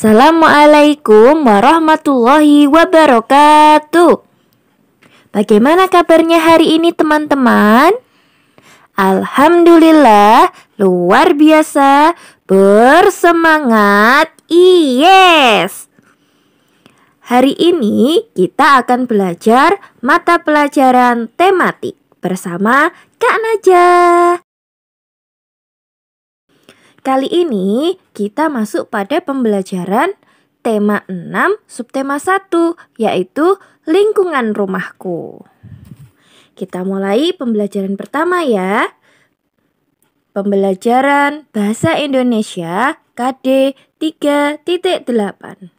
Assalamualaikum warahmatullahi wabarakatuh. Bagaimana kabarnya hari ini teman-teman? Alhamdulillah, luar biasa, bersemangat, yes! Hari ini kita akan belajar mata pelajaran tematik bersama Kak Najah. Kali ini kita masuk pada pembelajaran tema 6 subtema 1, yaitu lingkungan rumahku. Kita mulai pembelajaran pertama ya. Pembelajaran Bahasa Indonesia KD 3.8.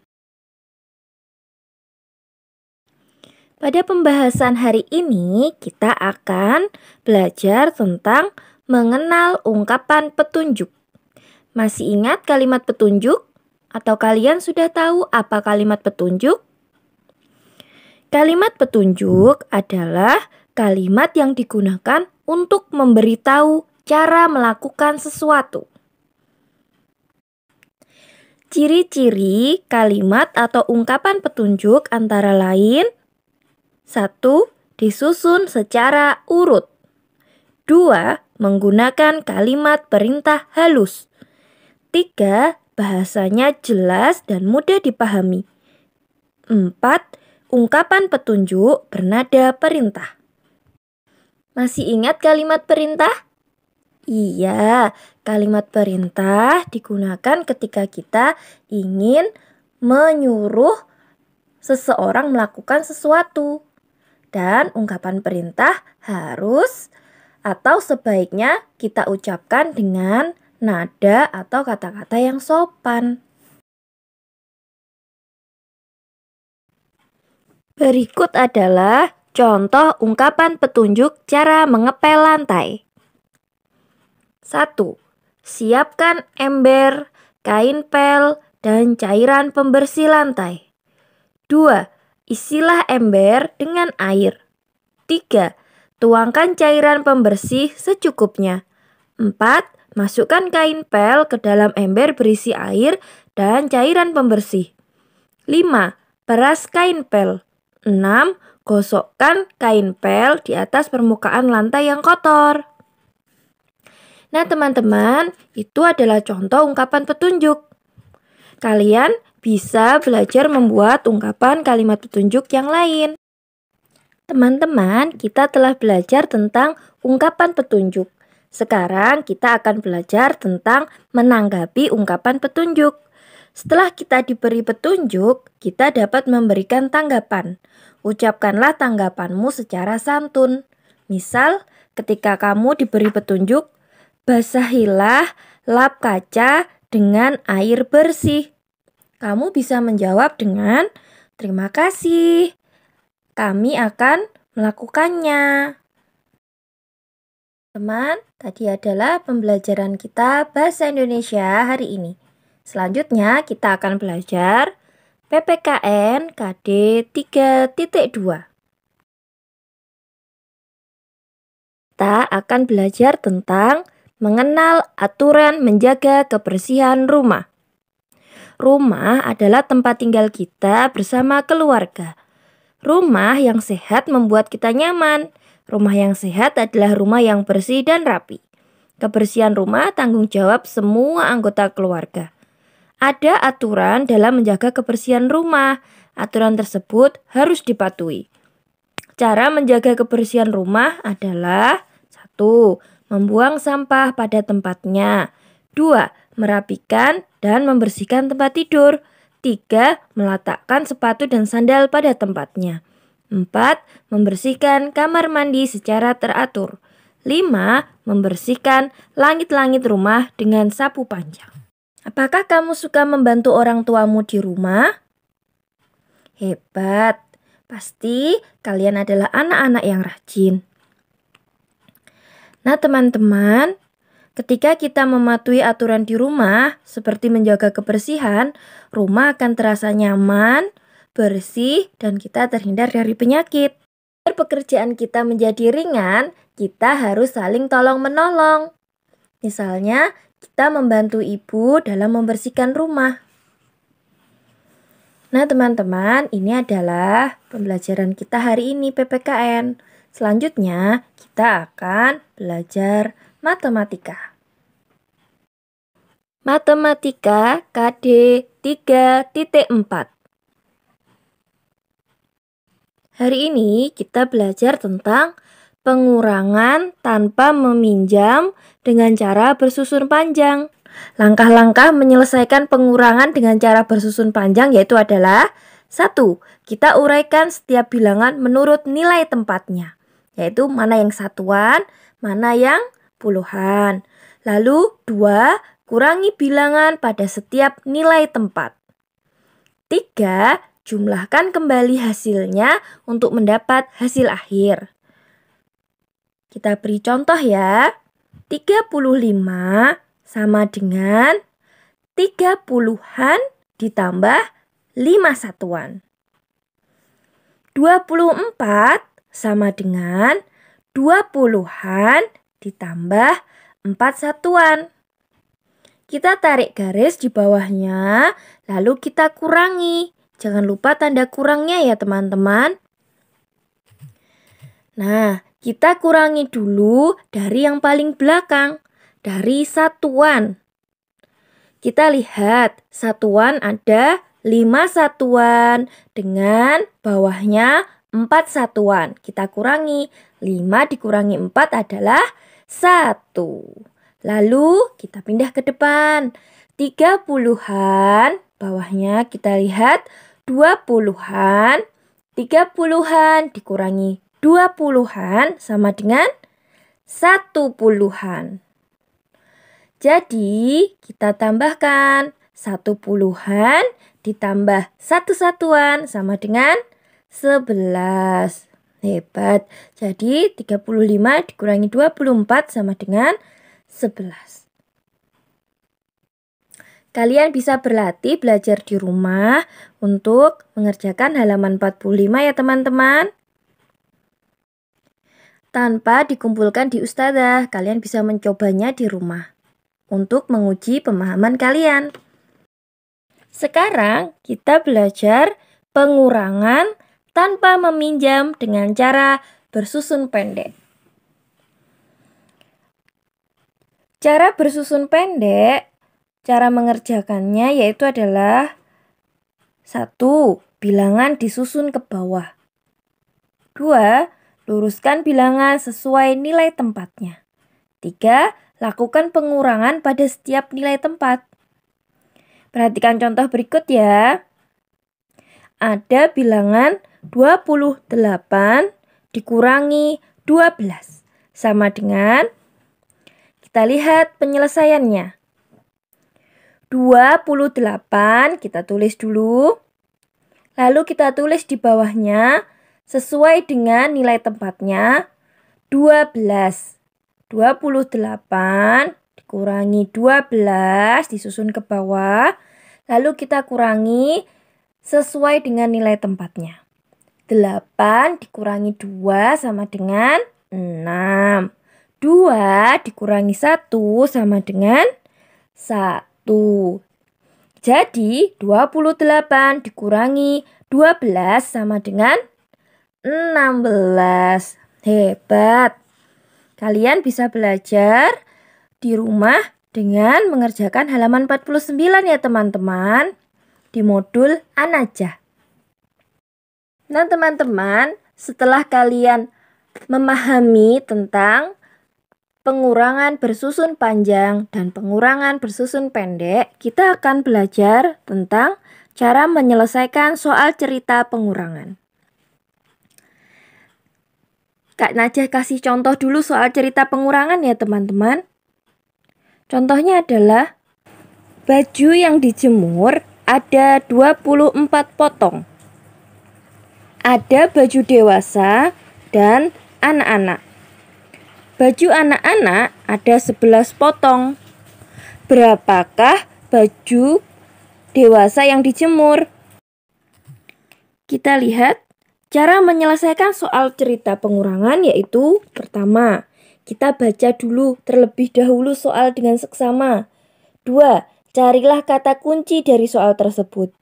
Pada pembahasan hari ini kita akan belajar tentang mengenal ungkapan petunjuk. Masih ingat kalimat petunjuk? Atau kalian sudah tahu apa kalimat petunjuk? Kalimat petunjuk adalah kalimat yang digunakan untuk memberitahu cara melakukan sesuatu. Ciri-ciri kalimat atau ungkapan petunjuk antara lain: 1. Disusun secara urut. 2. Menggunakan kalimat perintah halus. 3. Bahasanya jelas dan mudah dipahami. 4. Ungkapan petunjuk bernada perintah. Masih ingat kalimat perintah? Iya, kalimat perintah digunakan ketika kita ingin menyuruh seseorang melakukan sesuatu. Dan ungkapan perintah harus atau sebaiknya kita ucapkan dengan nada atau kata-kata yang sopan. Berikut adalah contoh ungkapan petunjuk cara mengepel lantai. 1. Siapkan ember, kain pel, dan cairan pembersih lantai. 2. Isilah ember dengan air. 3. Tuangkan cairan pembersih secukupnya. 4. Masukkan kain pel ke dalam ember berisi air dan cairan pembersih. 5. Peras kain pel. 6. Gosokkan kain pel di atas permukaan lantai yang kotor. Nah teman-teman, itu adalah contoh ungkapan petunjuk. Kalian bisa belajar membuat ungkapan kalimat petunjuk yang lain. Teman-teman, kita telah belajar tentang ungkapan petunjuk. Sekarang kita akan belajar tentang menanggapi ungkapan petunjuk. Setelah kita diberi petunjuk, kita dapat memberikan tanggapan. Ucapkanlah tanggapanmu secara santun. Misal, ketika kamu diberi petunjuk, basahilah lap kaca dengan air bersih. Kamu bisa menjawab dengan, "Terima kasih, kami akan melakukannya." Teman, tadi adalah pembelajaran kita Bahasa Indonesia hari ini. Selanjutnya kita akan belajar PPKN KD 3.2. Kita akan belajar tentang mengenal aturan menjaga kebersihan rumah. Rumah adalah tempat tinggal kita bersama keluarga. Rumah yang sehat membuat kita nyaman. Rumah yang sehat adalah rumah yang bersih dan rapi. Kebersihan rumah tanggung jawab semua anggota keluarga. Ada aturan dalam menjaga kebersihan rumah. Aturan tersebut harus dipatuhi. Cara menjaga kebersihan rumah adalah: 1. Membuang sampah pada tempatnya. 2. Merapikan dan membersihkan tempat tidur. 3. Meletakkan sepatu dan sandal pada tempatnya. 4. Membersihkan kamar mandi secara teratur. 5. Membersihkan langit-langit rumah dengan sapu panjang. Apakah kamu suka membantu orang tuamu di rumah? Hebat! Pasti kalian adalah anak-anak yang rajin. Nah teman-teman, ketika kita mematuhi aturan di rumah, seperti menjaga kebersihan, rumah akan terasa nyaman, bersih, dan kita terhindar dari penyakit. Agar pekerjaan kita menjadi ringan, kita harus saling tolong-menolong. Misalnya, kita membantu ibu dalam membersihkan rumah. Nah teman-teman, ini adalah pembelajaran kita hari ini PPKN. Selanjutnya kita akan belajar matematika. Matematika KD 3.4. Hari ini kita belajar tentang pengurangan tanpa meminjam dengan cara bersusun panjang. Langkah-langkah menyelesaikan pengurangan dengan cara bersusun panjang yaitu adalah 1. Kita uraikan setiap bilangan menurut nilai tempatnya, yaitu mana yang satuan, mana yang puluhan. Lalu 2. Kurangi bilangan pada setiap nilai tempat. 3. Jumlahkan kembali hasilnya untuk mendapat hasil akhir. Kita beri contoh ya. 35 sama dengan 30-an ditambah 5 satuan. 24 sama dengan 20-an ditambah 4 satuan. Kita tarik garis di bawahnya, lalu kita kurangi. Jangan lupa tanda kurangnya ya teman-teman. Nah, kita kurangi dulu dari yang paling belakang. Dari satuan. Kita lihat satuan ada 5 satuan dengan bawahnya 4 satuan. Kita kurangi. 5 dikurangi 4 adalah 1. Lalu kita pindah ke depan. 30-an, bawahnya kita lihat 20-an. 30-an dikurangi 20-an sama dengan 10-an. Jadi, kita tambahkan 10-an ditambah 1 satuan sama dengan 11. Hebat. Jadi, 35 dikurangi 24 sama dengan 11. Kalian bisa berlatih belajar di rumah untuk mengerjakan halaman 45 ya teman-teman. Tanpa dikumpulkan di ustadzah, kalian bisa mencobanya di rumah untuk menguji pemahaman kalian. Sekarang kita belajar pengurangan tanpa meminjam dengan cara bersusun pendek. Cara bersusun pendek, cara mengerjakannya yaitu adalah 1. Bilangan disusun ke bawah. 2. Luruskan bilangan sesuai nilai tempatnya. 3. Lakukan pengurangan pada setiap nilai tempat. Perhatikan contoh berikut ya. Ada bilangan 28 dikurangi 12. Sama dengan, kita lihat penyelesaiannya. 28 kita tulis dulu. Lalu kita tulis di bawahnya sesuai dengan nilai tempatnya 12. 28 dikurangi 12 disusun ke bawah. Lalu kita kurangi sesuai dengan nilai tempatnya. 8 dikurangi 2 sama dengan 6. 2 dikurangi 1 sama dengan 1. Jadi 28 dikurangi 12 sama dengan 16. Hebat. Kalian bisa belajar di rumah dengan mengerjakan halaman 49 ya teman-teman di modul An-Najah. Nah teman-teman, setelah kalian memahami tentang pengurangan bersusun panjang dan pengurangan bersusun pendek, kita akan belajar tentang cara menyelesaikan soal cerita pengurangan. Kak Najah kasih contoh dulu soal cerita pengurangan ya teman-teman. Contohnya adalah baju yang dijemur ada 24 potong. Ada baju dewasa dan anak-anak. Baju anak-anak ada 11 potong. Berapakah baju dewasa yang dijemur? Kita lihat cara menyelesaikan soal cerita pengurangan yaitu pertama, kita baca dulu terlebih dahulu soal dengan seksama. 2. Carilah kata kunci dari soal tersebut.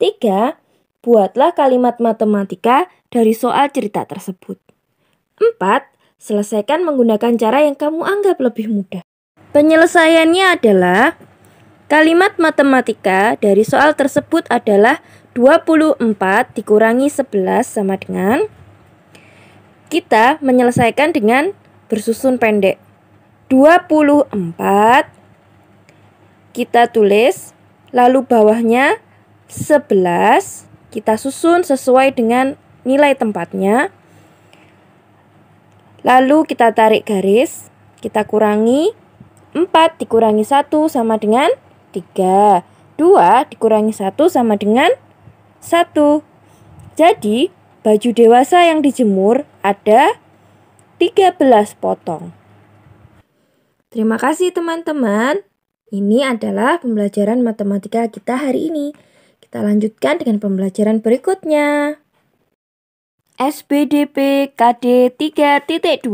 3. Buatlah kalimat matematika dari soal cerita tersebut. 4. Selesaikan menggunakan cara yang kamu anggap lebih mudah. Penyelesaiannya adalah kalimat matematika dari soal tersebut adalah 24 dikurangi 11 sama dengan, kita menyelesaikan dengan bersusun pendek. 24 kita tulis, lalu bawahnya 11 kita susun sesuai dengan nilai tempatnya. Lalu kita tarik garis, kita kurangi. 4 dikurangi 1 sama dengan 3. 2 dikurangi 1 sama dengan 1. Jadi, baju dewasa yang dijemur ada 13 potong. Terima kasih teman-teman. Ini adalah pembelajaran matematika kita hari ini. Kita lanjutkan dengan pembelajaran berikutnya. SBDP KD 3.2.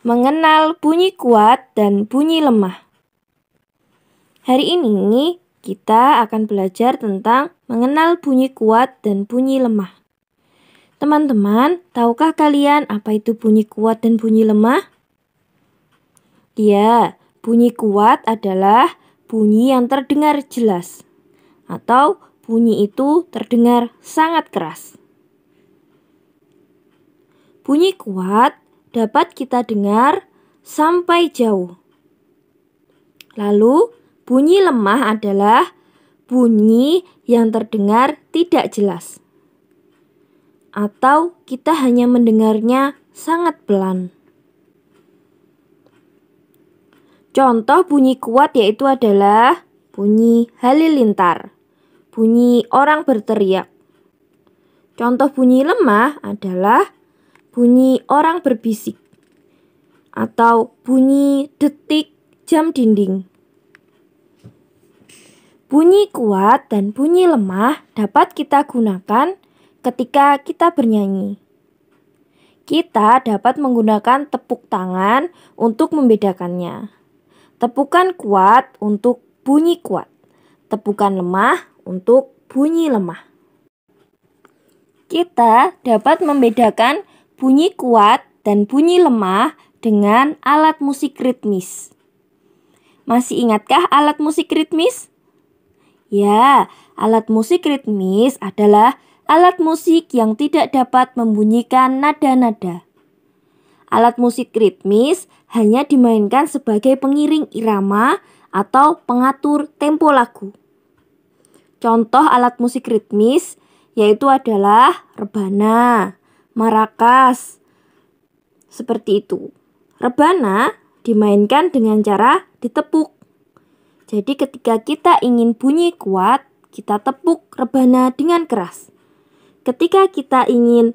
Mengenal bunyi kuat dan bunyi lemah. Hari ini kita akan belajar tentang mengenal bunyi kuat dan bunyi lemah. Teman-teman, tahukah kalian apa itu bunyi kuat dan bunyi lemah? Ya, bunyi kuat adalah bunyi yang terdengar jelas, atau bunyi itu terdengar sangat keras. Bunyi kuat dapat kita dengar sampai jauh. Lalu, bunyi lemah adalah bunyi yang terdengar tidak jelas, atau kita hanya mendengarnya sangat pelan. Contoh bunyi kuat yaitu adalah bunyi halilintar, bunyi orang berteriak. Contoh bunyi lemah adalah bunyi orang berbisik, atau bunyi detik jam dinding. Bunyi kuat dan bunyi lemah dapat kita gunakan ketika kita bernyanyi. Kita dapat menggunakan tepuk tangan untuk membedakannya. Tepukan kuat untuk bunyi kuat, tepukan lemah untuk bunyi lemah. Kita dapat membedakan bunyi kuat dan bunyi lemah dengan alat musik ritmis. Masih ingatkah alat musik ritmis? Ya, alat musik ritmis adalah alat musik yang tidak dapat membunyikan nada-nada. Alat musik ritmis hanya dimainkan sebagai pengiring irama atau pengatur tempo lagu. Contoh alat musik ritmis yaitu adalah rebana, marakas. Seperti itu. Rebana dimainkan dengan cara ditepuk. Jadi ketika kita ingin bunyi kuat, kita tepuk rebana dengan keras. Ketika kita ingin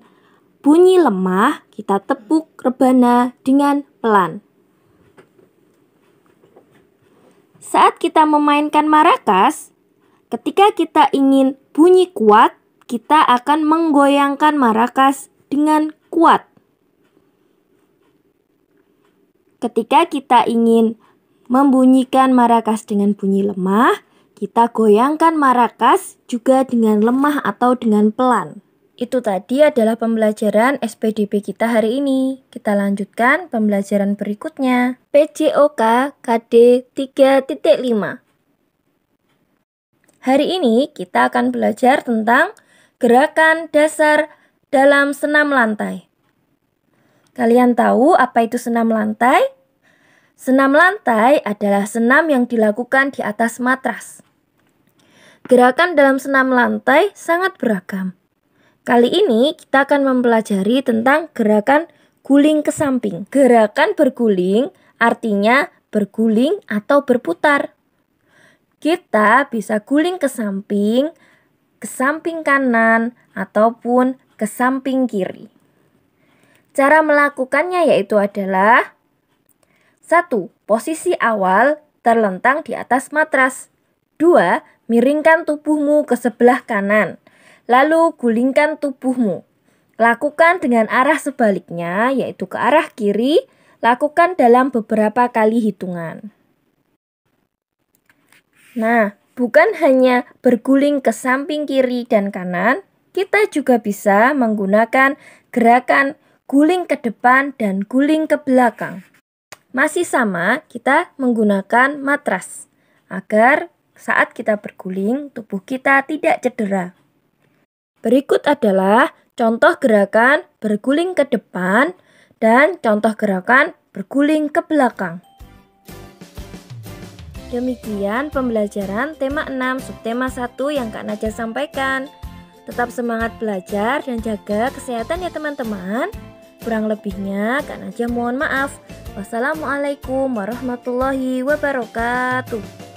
bunyi lemah, kita tepuk rebana dengan pelan. Saat kita memainkan marakas, ketika kita ingin bunyi kuat, kita akan menggoyangkan marakas dengan kuat. Ketika kita ingin membunyikan marakas dengan bunyi lemah, kita goyangkan marakas juga dengan lemah atau dengan pelan. Itu tadi adalah pembelajaran SPDP kita hari ini. Kita lanjutkan pembelajaran berikutnya. PJOK KD 3.5. Hari ini kita akan belajar tentang gerakan dasar dalam senam lantai. Kalian tahu apa itu senam lantai? Senam lantai adalah senam yang dilakukan di atas matras. Gerakan dalam senam lantai sangat beragam. Kali ini kita akan mempelajari tentang gerakan guling ke samping. Gerakan berguling artinya berguling atau berputar. Kita bisa guling ke samping kanan, ataupun ke samping kiri. Cara melakukannya yaitu adalah 1. Posisi awal terlentang di atas matras. 2. Miringkan tubuhmu ke sebelah kanan. Lalu gulingkan tubuhmu. Lakukan dengan arah sebaliknya, yaitu ke arah kiri. Lakukan dalam beberapa kali hitungan. Nah, Bukan hanya berguling ke samping kiri dan kanan, kita juga bisa menggunakan gerakan guling ke depan dan guling ke belakang. Masih sama, kita menggunakan matras agar saat kita berguling, tubuh kita tidak cedera. Berikut adalah contoh gerakan berguling ke depan dan contoh gerakan berguling ke belakang. Demikian pembelajaran tema 6 subtema 1 yang Kak Naja sampaikan. Tetap semangat belajar dan jaga kesehatan ya teman-teman. Kurang lebihnya Kak Naja mohon maaf. Wassalamualaikum warahmatullahi wabarakatuh.